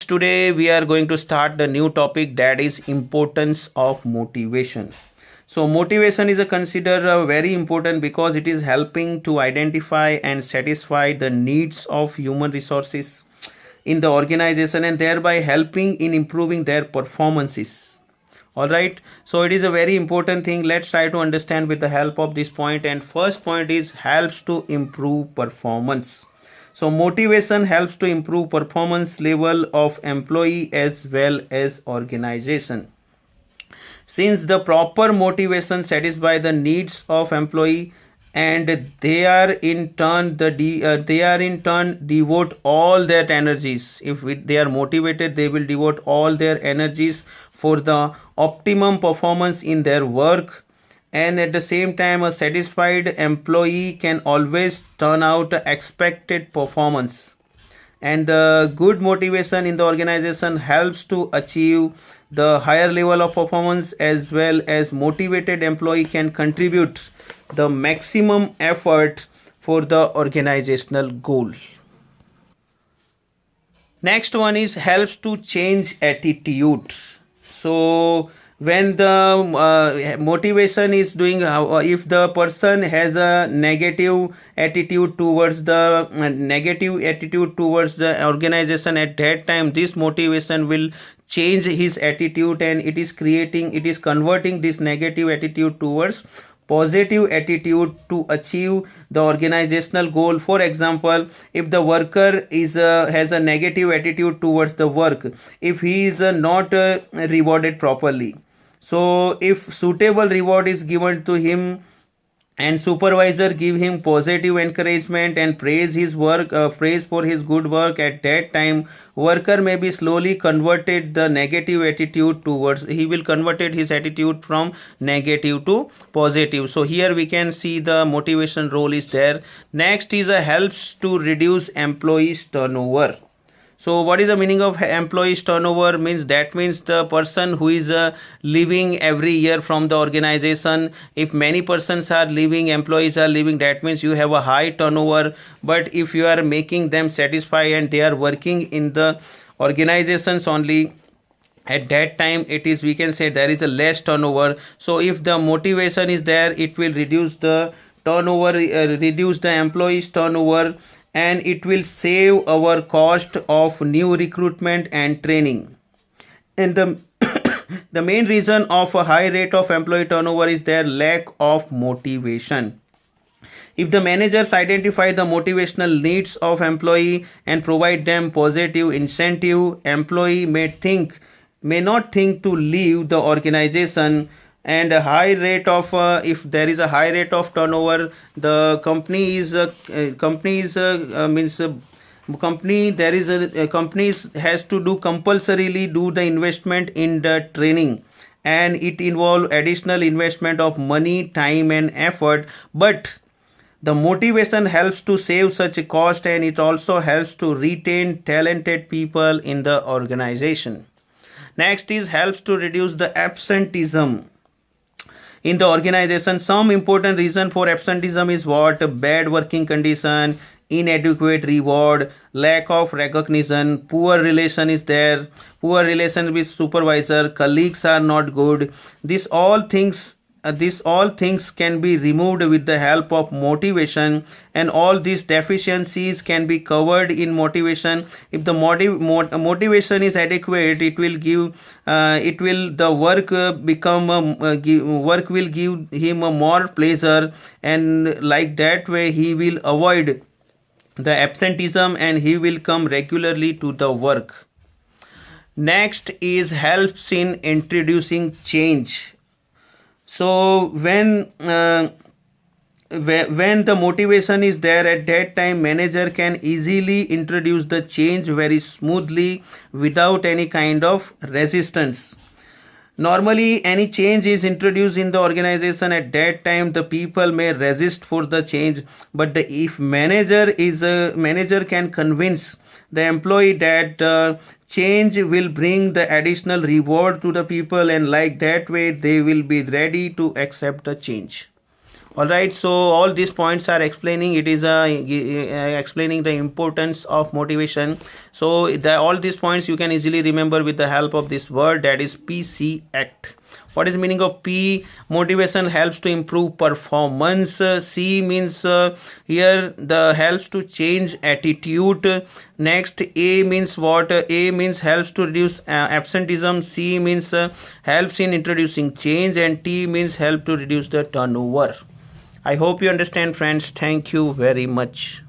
Today we are going to start the new topic, that is importance of motivation. So motivation is considered very important because it is helping to identify and satisfy the needs of human resources in the organization and thereby helping in improving their performances. All right, so it is a very important thing. Let's try to understand with the help of this point. And first point is helps to improve performance. So motivation helps to improve performance level of employee as well as organization. Since the proper motivation satisfy the needs of employee, and they are in turn devote all their energies. If they are motivated, they will devote all their energies for the optimum performance in their work. And at the same time, a satisfied employee can always turn out expected performance. And the good motivation in the organization helps to achieve the higher level of performance, as well as motivated employee can contribute the maximum effort for the organizational goal. Next one is helps to change attitude. So when the motivation is doing, if the person has a negative attitude towards the organization, at that time this motivation will change his attitude, and it is converting this negative attitude towards positive attitude to achieve the organizational goal. For example, if the worker has a negative attitude towards the work, if he is not rewarded properly, so if suitable reward is given to him and supervisor give him positive encouragement and praise for his good work, at that time worker may be slowly converted the negative attitude towards, he will converted his attitude from negative to positive. So here we can see the motivation role is there. Next is a helps to reduce employees turnover. So what is the meaning of employees turnover? Means the person who is leaving every year from the organization. If many persons are leaving, employees are leaving, that means you have a high turnover. But if you are making them satisfied and they are working in the organizations only, at that time we can say there is a less turnover. So if the motivation is there, it will reduce the turnover, reduce the employees turnover, and it will save our cost of new recruitment and training. And the the main reason of a high rate of employee turnover is their lack of motivation. If the managers identify the motivational needs of employee and provide them positive incentive, employee may not think to leave the organization. And a high rate of if there is a high rate of turnover, the companies has to do compulsorily do the investment in the training, and it involve additional investment of money, time and effort. But the motivation helps to save such a cost, and it also helps to retain talented people in the organization. Next is helps to reduce the absenteeism in the organization. Some important reason for absenteeism is what? Bad working condition, inadequate reward, lack of recognition, poor relation is there, poor relation with supervisor, colleagues are not good. These all things can be removed with the help of motivation, and all these deficiencies can be covered in motivation. If the motivation is adequate, it will work will give him a more pleasure, and like that way he will avoid the absenteeism and he will come regularly to the work. Next is helps in introducing change. So when the motivation is there, at that time manager can easily introduce the change very smoothly without any kind of resistance. Normally any change is introduced in the organization, at that time the people may resist for the change. But if manager can convince the employee that change will bring the additional reward to the people, and like that way they will be ready to accept the change. All right, so all these points are explaining, it is explaining the importance of motivation. So all these points you can easily remember with the help of this word, that is PC act. What is the meaning of P? Motivation helps to improve performance. C means here the helps to change attitude. Next, A means what? A means helps to reduce absenteeism. C means helps in introducing change, and T means help to reduce the turnover. I hope you understand, friends. Thank you very much.